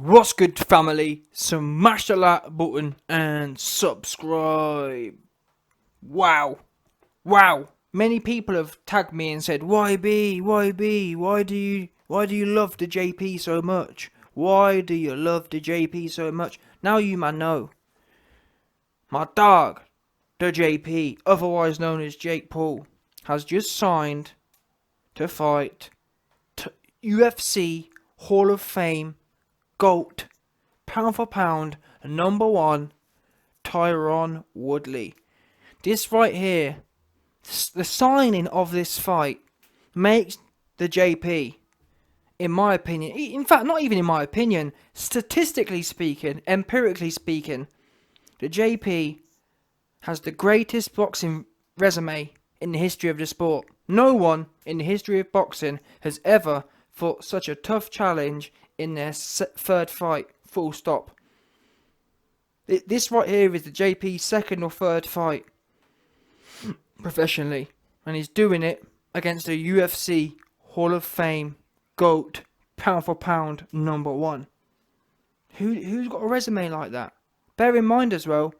What's good, family? Smash the like button and subscribe. Wow. Wow. Many people have tagged me and said, YB, YB, why do you love the JP so much? Why do you love the JP so much? Now you man know. My dog, the JP, otherwise known as Jake Paul, has just signed to fight UFC Hall of Fame GOAT, pound for pound, #1, Tyron Woodley. This right here, the signing of this fight, makes the JP, in my opinion, in fact, not even in my opinion, statistically speaking, empirically speaking, the JP has the greatest boxing resume in the history of the sport. No one in the history of boxing has ever fought such a tough challenge in their third fight. Full stop. This right here is the JP's second or third fight professionally, and he's doing it against the UFC Hall of Fame GOAT, pound for pound, #1. Who's got a resume like that? Bear in mind as well,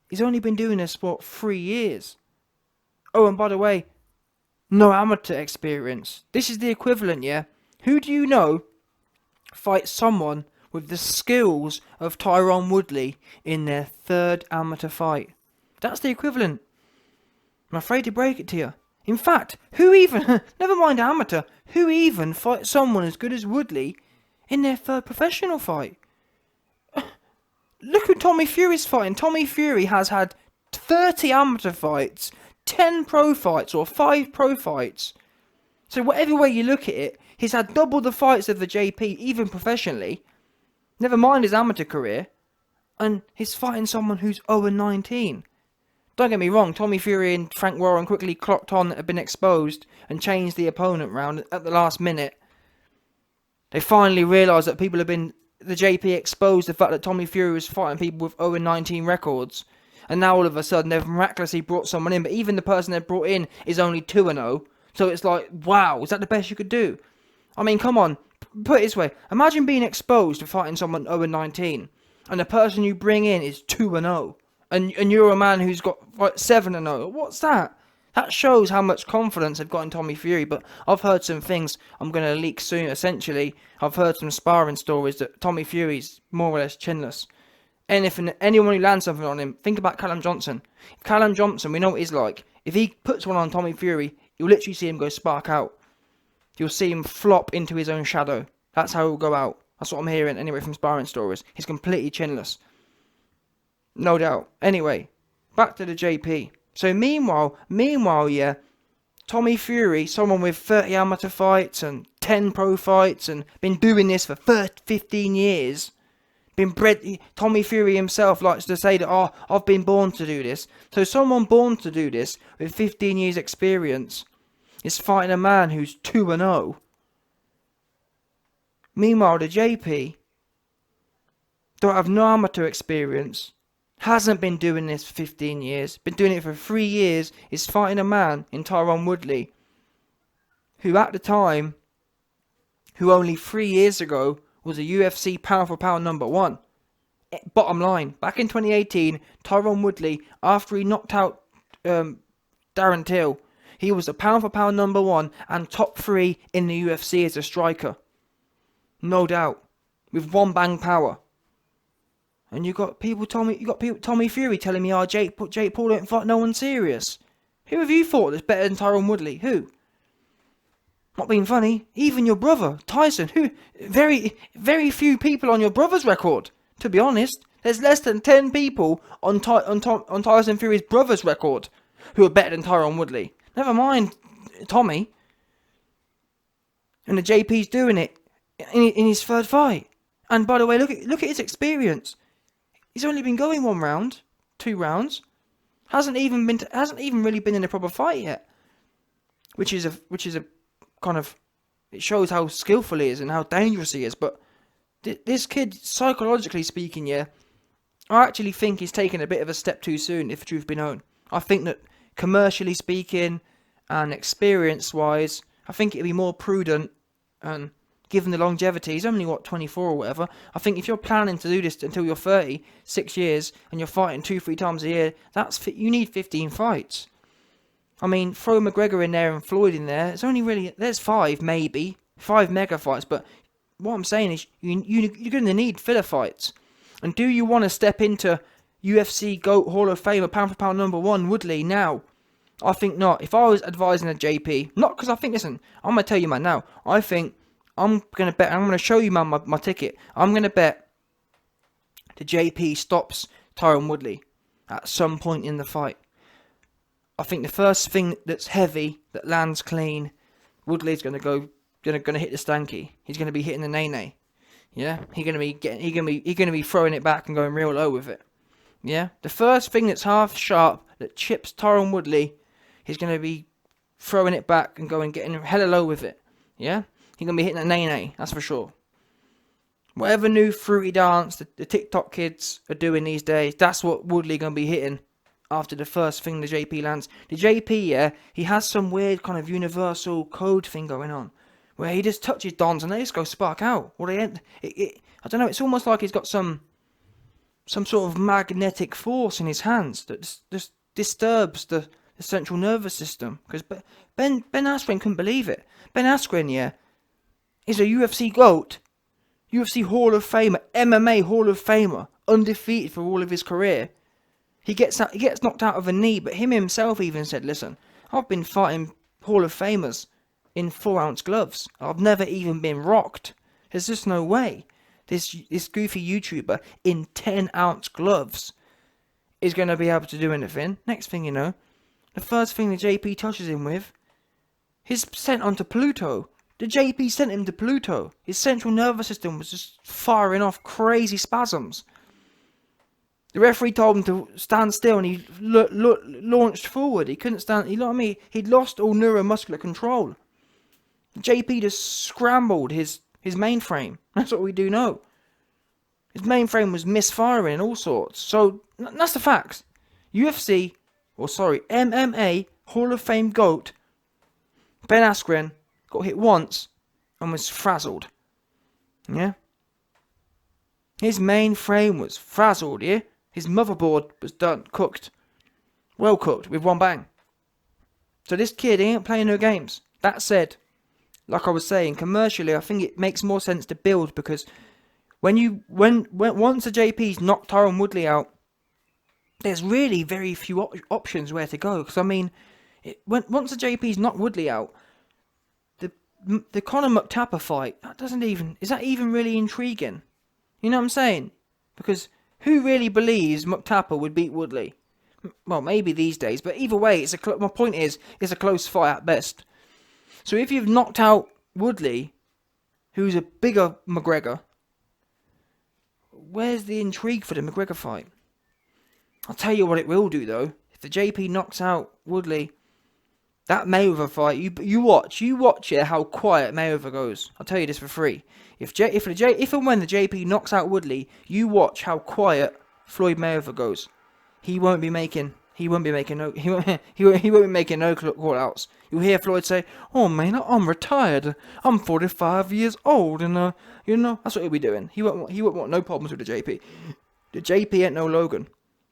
he's only been doing this for 3 years. Oh, and by the way, no amateur experience. This is the equivalent, yeah? Who do you know fight someone with the skills of Tyron Woodley in their third amateur fight? That's the equivalent. I'm afraid to break it to you. In fact, who even, never mind amateur, who even fights someone as good as Woodley in their third professional fight? Look who Tommy Fury's fighting. Tommy Fury has had 30 amateur fights, 10 pro fights, or 5 pro fights. So whatever way you look at it, he's had double the fights of the JP, even professionally. Never mind his amateur career. And he's fighting someone who's 0-19. Don't get me wrong, Tommy Fury and Frank Warren quickly clocked on that had been exposed and changed the opponent round at the last minute. They finally realised that the JP exposed the fact that Tommy Fury was fighting people with 0-19 records. And now all of a sudden they've miraculously brought someone in, but even the person they've brought in is only 2-0. So it's like, wow, is that the best you could do? I mean, come on, put it this way. Imagine being exposed to fighting someone 0-19, and the person you bring in is 2-0, and you're a man who's got 7-0. What's that? That shows how much confidence they've got in Tommy Fury. But I've heard some things I'm going to leak soon. Essentially, I've heard some sparring stories that Tommy Fury's more or less chinless. And if anyone who lands something on him, think about Callum Johnson. Callum Johnson, we know what he's like. If he puts one on Tommy Fury, you'll literally see him go spark out. You'll see him flop into his own shadow. That's how he'll go out. That's what I'm hearing anyway from sparring stories. He's completely chinless. No doubt. Anyway, back to the JP. So meanwhile, yeah, Tommy Fury, someone with 30 amateur fights and 10 pro fights and been doing this for 15 years, been bred. Tommy Fury himself likes to say that, oh, I've been born to do this. So someone born to do this with 15 years experience is fighting a man who's 2-0. Meanwhile, the JP don't have no amateur experience, hasn't been doing this for 15 years, been doing it for 3 years, is fighting a man in Tyron Woodley, who at the time, who only 3 years ago was a UFC pound for pound #1. Bottom line, back in 2018, Tyron Woodley, after he knocked out Darren Till, he was a pound for pound #1 and top 3 in the UFC as a striker. No doubt. With one bang power. And you got Tommy Fury telling me, oh, Jake Paul don't fight no one serious. Who have you fought that's better than Tyron Woodley? Who? Not being funny, even your brother, Tyson, who very, very few people on your brother's record, to be honest. There's less than 10 people on Tyson Fury's brother's record who are better than Tyron Woodley. Never mind Tommy. And the JP's doing it in his third fight. And by the way, look at his experience. He's only been going 1 round, 2 rounds. Hasn't even really been in a proper fight yet. Which is a kind of, it shows how skillful he is and how dangerous he is. But this kid, psychologically speaking, yeah, I actually think he's taken a bit of a step too soon, if the truth be known. I think that commercially speaking and experience-wise, I think it'd be more prudent and given the longevity. He's only, 24 or whatever. I think if you're planning to do this until you're 30, 6 years, and you're fighting 2-3 times a year, you need 15 fights. I mean, throw McGregor in there and Floyd in there. It's only really, there's 5 maybe, 5 mega fights. But what I'm saying is, you're going to need filler fights. And do you want to step into UFC GOAT Hall of Famer, pound for pound #1 Woodley now? I think not. If I was advising a JP, not because I think, listen, I'm going to tell you, man, now. I think I'm going to show you, man, my ticket. I'm going to bet the JP stops Tyron Woodley at some point in the fight. I think the first thing that's heavy, that lands clean, Woodley's going to hit the stanky. He's going to be hitting the nay-nay. Yeah? He's going to be throwing it back and going real low with it. Yeah? The first thing that's half sharp, that chips Tyron Woodley, he's going to be throwing it back and getting hella low with it. Yeah? He's going to be hitting a nay-nay, that's for sure. Whatever new fruity dance the TikTok kids are doing these days, that's what Woodley going to be hitting after the first thing the JP lands. The JP, yeah, he has some weird kind of universal code thing going on, where he just touches dons and they just go spark out. I don't know, it's almost like he's got some sort of magnetic force in his hands that just disturbs the central nervous system. Because Ben Askren couldn't believe it. Ben Askren, yeah, is a UFC GOAT, UFC Hall of Famer, MMA Hall of Famer, undefeated for all of his career. He gets knocked out of a knee, but him himself even said, listen, I've been fighting Hall of Famers in 4-ounce gloves. I've never even been rocked. There's just no way this goofy YouTuber in 10-ounce gloves is going to be able to do anything. Next thing you know, the first thing the JP touches him with, he's sent onto Pluto. The JP sent him to Pluto. His central nervous system was just firing off crazy spasms. The referee told him to stand still, and he launched forward. He couldn't stand. You know what I mean? He'd lost all neuromuscular control. The JP just scrambled his mainframe. That's what we do know. His mainframe was misfiring and all sorts. So that's the facts. MMA Hall of Fame GOAT Ben Askren got hit once and was frazzled. Yeah. His mainframe was frazzled. Yeah. His motherboard was done, cooked. Well cooked, with one bang. So this kid, he ain't playing no games. That said, like I was saying, commercially, I think it makes more sense to build, because once the JP's knocked Tyron Woodley out, there's really very few options where to go. Because, I mean, once the JP's knocked Woodley out, the Conor McTapper fight, is that even really intriguing? You know what I'm saying? Because who really believes McTapper would beat Woodley? Well, maybe these days, but either way, my point is, it's a close fight at best. So if you've knocked out Woodley, who's a bigger McGregor, where's the intrigue for the McGregor fight? I'll tell you what it will do, though. If the JP knocks out Woodley, that Mayweather fight, you watch it, how quiet Mayweather goes. I'll tell you this for free. If and when the JP knocks out Woodley, you watch how quiet Floyd Mayweather goes. He won't be making no call outs. You'll hear Floyd say, "Oh man, I'm retired. I'm 45 years old, and that's what he'll be doing. He won't want no problems with the JP. The JP ain't no Logan.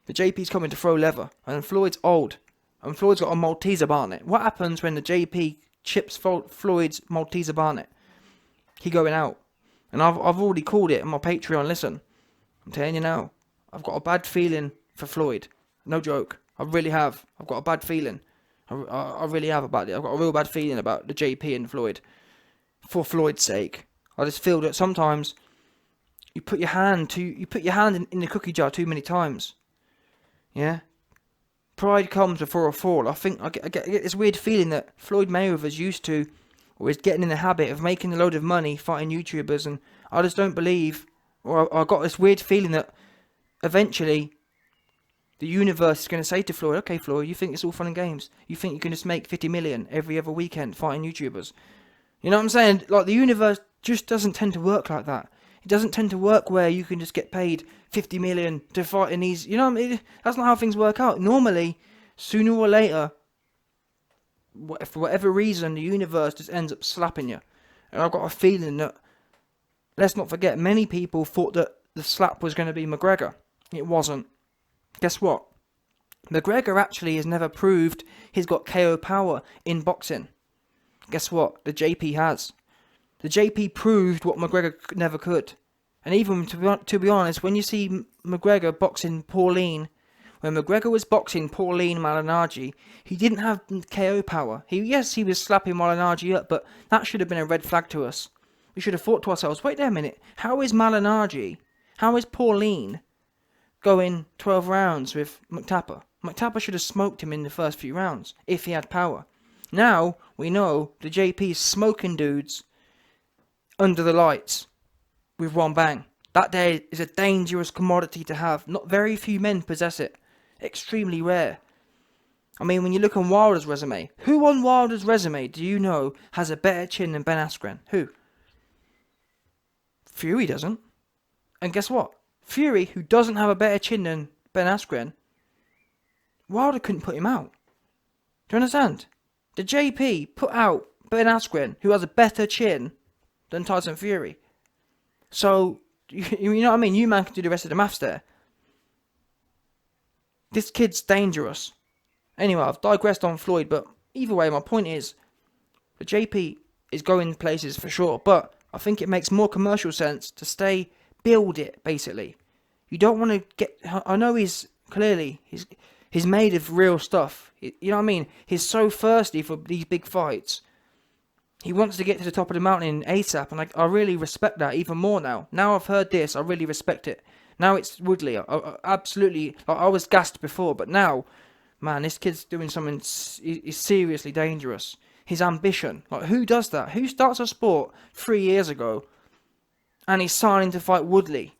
The JP's coming to throw leather, and Floyd's old, and Floyd's got a Malteser Barnet. What happens when the JP chips Floyd's Malteser Barnet? He going out. And I've already called it on my Patreon. Listen, I'm telling you now, I've got a bad feeling for Floyd. No joke. I really have. I've got a bad feeling. I really have about it. I've got a real bad feeling about the JP and Floyd. For Floyd's sake. I just feel that sometimes you put your hand in the cookie jar too many times. Yeah? Pride comes before a fall. I think I get this weird feeling that Floyd Mayweather's used to, or is getting in the habit of making a load of money fighting YouTubers, and I just don't believe, or I got this weird feeling that eventually the universe is going to say to Floyd, okay Floyd, you think it's all fun and games? You think you can just make 50 million every other weekend fighting YouTubers? You know what I'm saying? Like, the universe just doesn't tend to work like that. It doesn't tend to work where you can just get paid 50 million to fight in these, you know what I mean? That's not how things work out. Normally, sooner or later, for whatever reason, the universe just ends up slapping you. And I've got a feeling that let's not forget, many people thought that the slap was going to be McGregor. It wasn't. Guess what? McGregor actually has never proved he's got KO power in boxing. Guess what? The JP has. The JP proved what McGregor never could. And even, to be honest, when you see McGregor boxing Pauline, when McGregor was boxing Pauline Malignaggi, he didn't have KO power. Yes, he was slapping Malignaggi up, but that should have been a red flag to us. We should have thought to ourselves, wait there a minute, how is Malignaggi, how is Pauline going 12 rounds with McTapper? McTapper should have smoked him in the first few rounds, if he had power. Now, we know the JP's smoking dudes under the lights with one bang. That there is a dangerous commodity to have. Not very few men possess it. Extremely rare. I mean, when you look on Wilder's resume, who on Wilder's resume do you know has a better chin than Ben Askren? Who? Fury doesn't. And guess what? Fury, who doesn't have a better chin than Ben Askren, Wilder couldn't put him out. Do you understand? The JP put out Ben Askren, who has a better chin than Tyson Fury. So, you know what I mean? You man can do the rest of the maths there. This kid's dangerous. Anyway, I've digressed on Floyd, but either way, my point is, the JP is going places for sure, but I think it makes more commercial sense to build it, basically. You don't want to get, I know he's made of real stuff. You know what I mean? He's so thirsty for these big fights. He wants to get to the top of the mountain ASAP, and I really respect that even more now. Now I've heard this, I really respect it. Now it's Woodley. I absolutely, I was gassed before, but now, man, this kid's doing something, he's seriously dangerous. His ambition. Like, who does that? Who starts a sport 3 years ago, and he's signing to fight Woodley?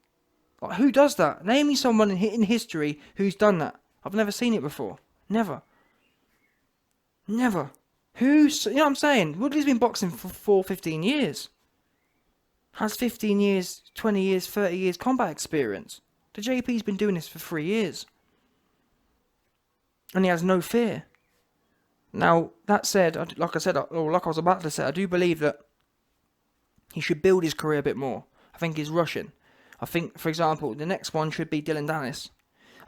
Like, who does that? Name me someone in history who's done that. I've never seen it before. Never. Never. You know what I'm saying? Woodley's been boxing for 15 years. Has 15 years, 20 years, 30 years combat experience. The JP's been doing this for 3 years. And he has no fear. Now, that said, like I was about to say, I do believe that he should build his career a bit more. I think he's rushing. I think, for example, the next one should be Dylan Dennis.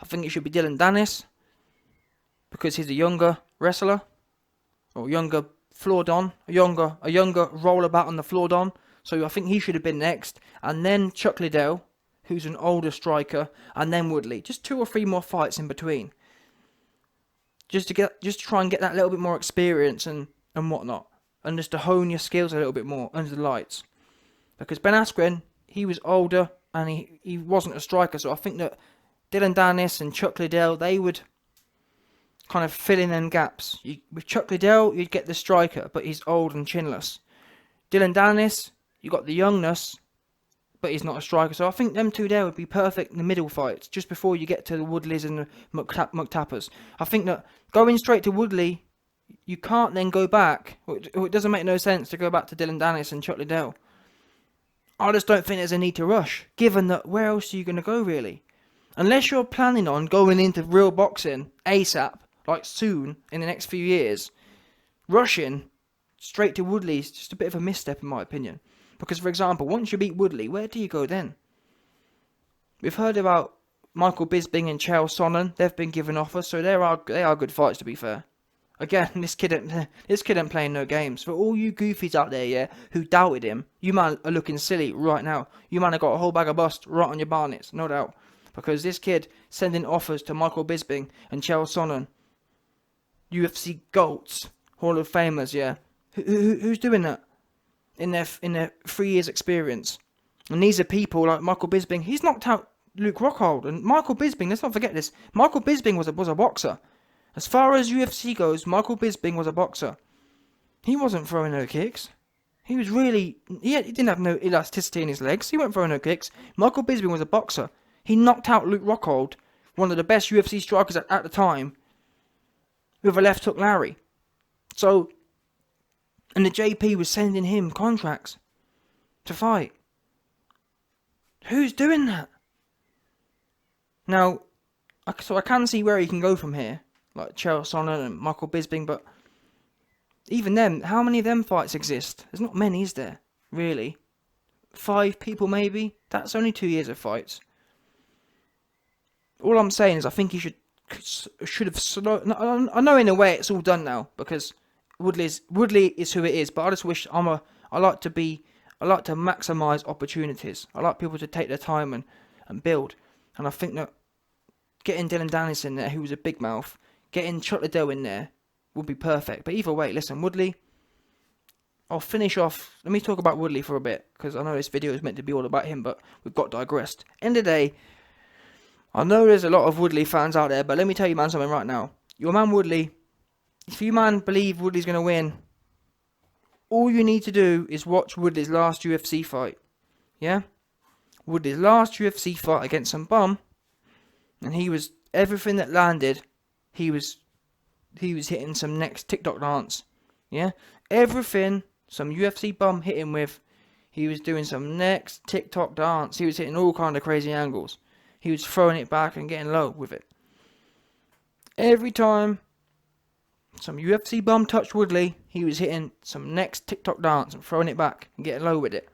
I think it should be Dylan Dennis because he's a younger wrestler. Or younger floor don, a younger rollabout on the floor don. So I think he should have been next. And then Chuck Liddell, who's an older striker, and then Woodley. Just 2 or 3 more fights in between. Just to try and get that little bit more experience and whatnot. And just to hone your skills a little bit more under the lights. Because Ben Askren, he was older and he wasn't a striker. So I think that Dylan Dennis and Chuck Liddell, they would kind of fill in them gaps. With Chuck Liddell, you'd get the striker, but he's old and chinless. Dylan Dennis, you got the youngness, but he's not a striker. So I think them two there would be perfect in the middle fights, just before you get to the Woodleys and the McTappers. I think that going straight to Woodley, you can't then go back. It doesn't make no sense to go back to Dylan Dennis and Chuck Liddell. I just don't think there's a need to rush, given that where else are you going to go, really? Unless you're planning on going into real boxing ASAP, like soon, in the next few years, rushing straight to Woodley is just a bit of a misstep in my opinion. Because, for example, once you beat Woodley, where do you go then? We've heard about Michael Bisping and Chael Sonnen. They've been given offers, so they are good fights, to be fair. Again, this kid ain't playing no games. For all you goofies out there, yeah, who doubted him, you man are looking silly right now. You man have got a whole bag of bust right on your barnets, no doubt. Because this kid sending offers to Michael Bisping and Chael Sonnen, UFC GOATs, Hall of Famers, yeah. Who's doing that in their 3 years experience? And these are people like Michael Bisping. He's knocked out Luke Rockhold, and Michael Bisping. Let's not forget this. Michael Bisping was a boxer. As far as UFC goes, Michael Bisping was a boxer. He wasn't throwing no kicks. He didn't have no elasticity in his legs. He wasn't throwing no kicks. Michael Bisping was a boxer. He knocked out Luke Rockhold, one of the best UFC strikers at the time, with a left hook Larry. So, and the JP was sending him contracts to fight. Who's doing that? Now, so I can see where he can go from here, like Chael Sonnen and Michael Bisping, but even them, how many of them fights exist? There's not many, is there? Really? 5 people maybe. That's only 2 years of fights. All I'm saying is I think he should have slowed. I know in a way it's all done now because Woodley is who it is. But I just wish I like to maximise opportunities. I like people to take their time and build. And I think that getting Dylan Dennis in there, who was a big mouth, getting Chuck Liddell in there would be perfect. But either way, listen, Woodley. I'll finish off. Let me talk about Woodley for a bit because I know this video is meant to be all about him, but we've got digressed. End of the day. I know there's a lot of Woodley fans out there, but let me tell you, man, something right now. Your man Woodley, if you, man, believe Woodley's going to win, all you need to do is watch Woodley's last UFC fight. Yeah? Woodley's last UFC fight against some bum, and he was, everything that landed, he was hitting some next TikTok dance. Yeah? Everything some UFC bum hit him with, he was doing some next TikTok dance. He was hitting all kind of crazy angles. He was throwing it back and getting low with it. Every time some UFC bum touched Woodley, he was hitting some next TikTok dance and throwing it back and getting low with it.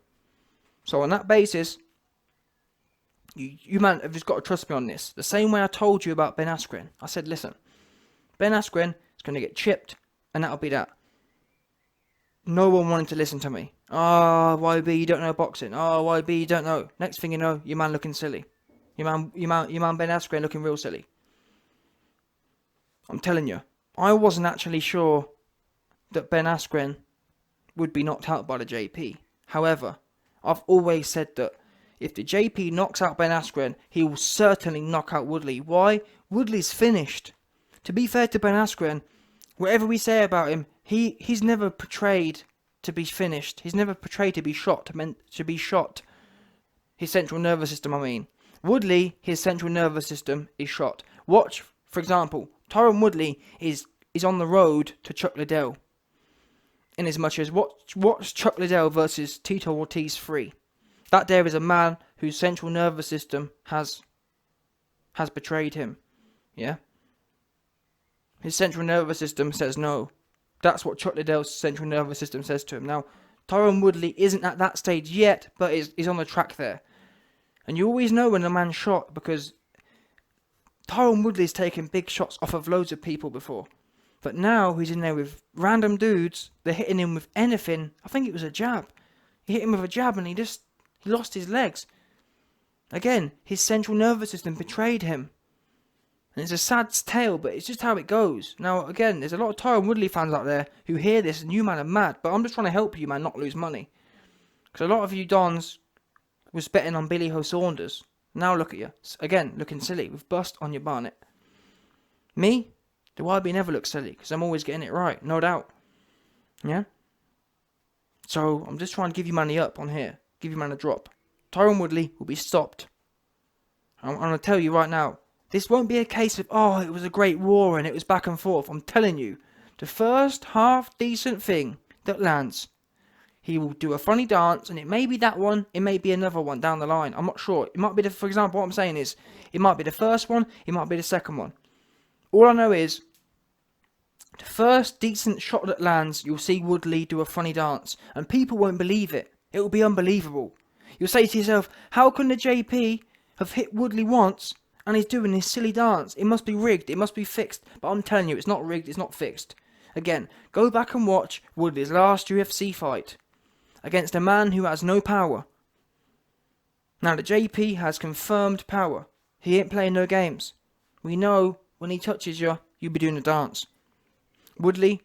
So on that basis, you man have just got to trust me on this. The same way I told you about Ben Askren. I said, listen, Ben Askren is going to get chipped and that'll be that. No one wanted to listen to me. Oh, YB, you don't know boxing. Oh, YB, you don't know. Next thing you know, your man looking silly. Your man Ben Askren looking real silly. I'm telling you, I wasn't actually sure that Ben Askren would be knocked out by the JP. However, I've always said that if the JP knocks out Ben Askren, he will certainly knock out Woodley. Why? Woodley's finished. To be fair to Ben Askren, whatever we say about him, he's never portrayed to be finished. He's never portrayed to be shot, meant to be shot. His central nervous system, I mean. Woodley, his central nervous system is shot. Watch, for example, Tyron Woodley is on the road to Chuck Liddell. In as much as watch Chuck Liddell versus Tito Ortiz 3. That there is a man whose central nervous system has betrayed him. Yeah? His central nervous system says no. That's what Chuck Liddell's central nervous system says to him. Now, Tyron Woodley isn't at that stage yet, but is on the track there. And you always know when a man's shot because Tyron Woodley's taken big shots off of loads of people before. But now he's in there with random dudes. They're hitting him with anything. I think it was a jab. He hit him with a jab and he lost his legs. Again, his central nervous system betrayed him. And it's a sad tale, but it's just how it goes. Now, again, there's a lot of Tyron Woodley fans out there who hear this and you, man, are mad. But I'm just trying to help you, man, not lose money. Because a lot of you dons was betting on Billy Ho Saunders. Now look at you. Again, looking silly with bust on your bonnet. Me? The YB never looks silly because I'm always getting it right. No doubt. Yeah? So, I'm just trying to give you money up on here. Give you man a drop. Tyron Woodley will be stopped. I'm going to tell you right now. This won't be a case of, oh, it was a great war and it was back and forth. I'm telling you. The first half decent thing that lands, he will do a funny dance, and it may be that one, it may be another one down the line. I'm not sure. It might be, for example, what I'm saying is, it might be the first one, it might be the second one. All I know is, the first decent shot that lands, you'll see Woodley do a funny dance, and people won't believe it. It will be unbelievable. You'll say to yourself, how can the JP have hit Woodley once, and he's doing this silly dance? It must be rigged, it must be fixed. But I'm telling you, it's not rigged, it's not fixed. Again, go back and watch Woodley's last UFC fight against a man who has no power. Now, the JP has confirmed power. He ain't playing no games. We know when he touches you, you'll be doing a dance. Woodley's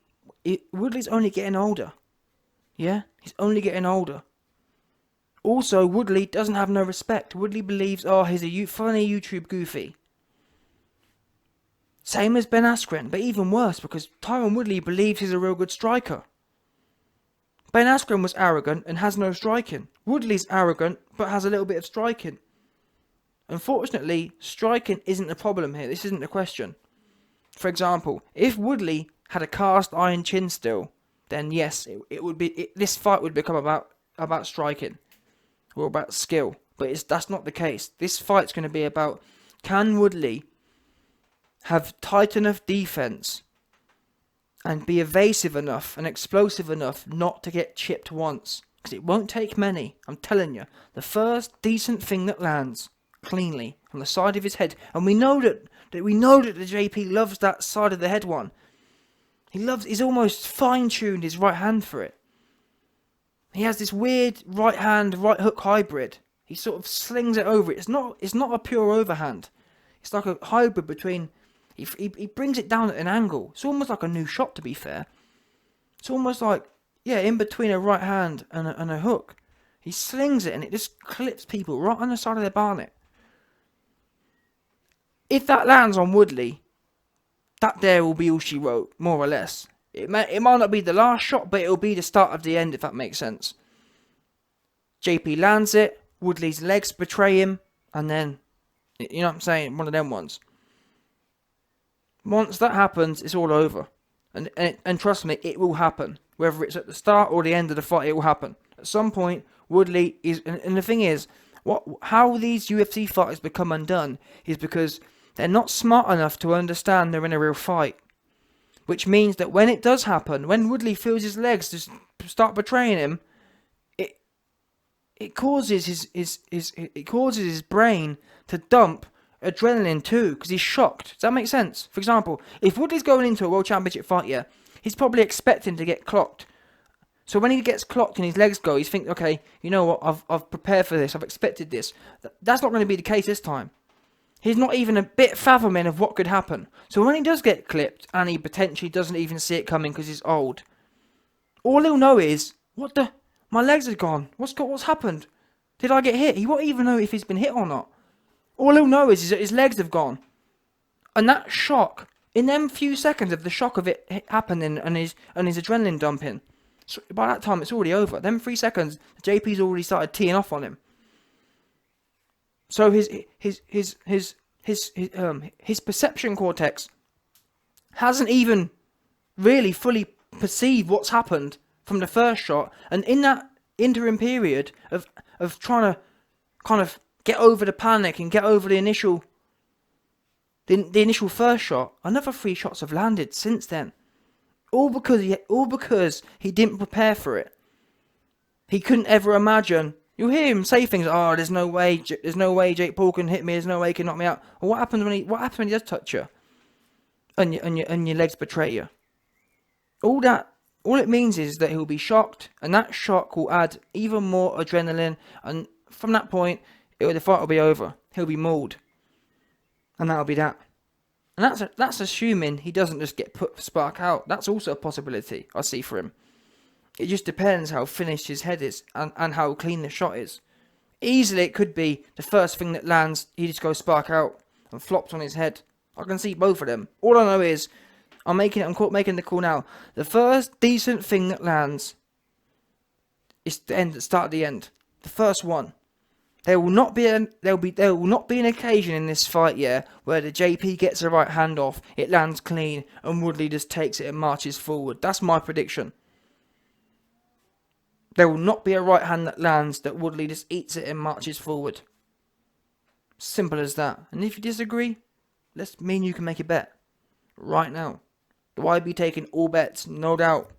only getting older. Yeah? He's only getting older. Also, Woodley doesn't have no respect. Woodley believes, oh, he's a funny YouTube goofy. Same as Ben Askren, but even worse because Tyron Woodley believes he's a real good striker. Ben Askren was arrogant and has no striking. Woodley's arrogant, but has a little bit of striking. Unfortunately, striking isn't the problem here. This isn't the question. For example, if Woodley had a cast iron chin still, then yes, this fight would become about striking or about skill. But that's not the case. This fight's going to be about, can Woodley have tight enough defense and be evasive enough and explosive enough not to get chipped once? because it won't take many. I'm telling you, the first decent thing that lands cleanly on the side of his head, and we know that the JP loves that side of the head one. He's almost fine-tuned his right hand for it. He has this weird right hand, right hook hybrid. He sort of slings it over. It's not a pure overhand. It's like a hybrid between. He brings it down at an angle. It's almost like a new shot, to be fair. It's almost like, yeah, in between a right hand and a hook. He slings it and it just clips people right on the side of their barnet. If that lands on Woodley, that there will be all she wrote, more or less. It might not be the last shot, but it'll be the start of the end, if that makes sense. JP lands it, Woodley's legs betray him, and then, you know what I'm saying, one of them ones. Once that happens, it's all over. And trust me, it will happen. Whether it's at the start or the end of the fight, it will happen. At some point, Woodley is... And the thing is, how these UFC fighters become undone is because they're not smart enough to understand they're in a real fight. Which means that when it does happen, when Woodley feels his legs just start betraying him, it causes his brain to dump adrenaline too, because he's shocked. Does that make sense? For example, if Woodley's going into a world championship fight, yeah, he's probably expecting to get clocked. So when he gets clocked and his legs go, he's thinking, okay, you know what, I've prepared for this, I've expected this. That's not going to be the case this time. He's not even a bit fathoming of what could happen. So when he does get clipped, and he potentially doesn't even see it coming because he's old, all he'll know is, my legs are gone. What's happened? Did I get hit? He won't even know if he's been hit or not. All he'll know is that his legs have gone. And that shock, in them few seconds of the shock of it happening and his adrenaline dumping, so by that time it's already over. Them 3 seconds, JP's already started teeing off on him. So his perception cortex hasn't even really fully perceived what's happened from the first shot, and in that interim period of trying to kind of get over the panic and get over the initial first shot, another 3 shots have landed since then. All because he didn't prepare for it. He couldn't ever imagine. You'll hear him say things like, "Oh, there's no way Jake Paul can hit me. There's no way he can knock me out." Well, what happens when he does touch you, and your legs betray you? All it means is that he'll be shocked, and that shock will add even more adrenaline, and from that point, the fight will be over. He'll be mauled, and that'll be that. And that's assuming he doesn't just get spark out. That's also a possibility I see for him. It just depends how finished his head is and how clean the shot is. Easily it could be the first thing that lands, he just goes spark out and flops on his head. I can see both of them. All I know is, I'm making the call now. The first decent thing that lands is the start of the end. The first one. There will not be an occasion in this fight, where the JP gets the right hand off, it lands clean, and Woodley just takes it and marches forward. That's my prediction. There will not be a right hand that lands that Woodley just eats it and marches forward. Simple as that. And if you disagree, me and you can make a bet right now. Do I be taking all bets? No doubt.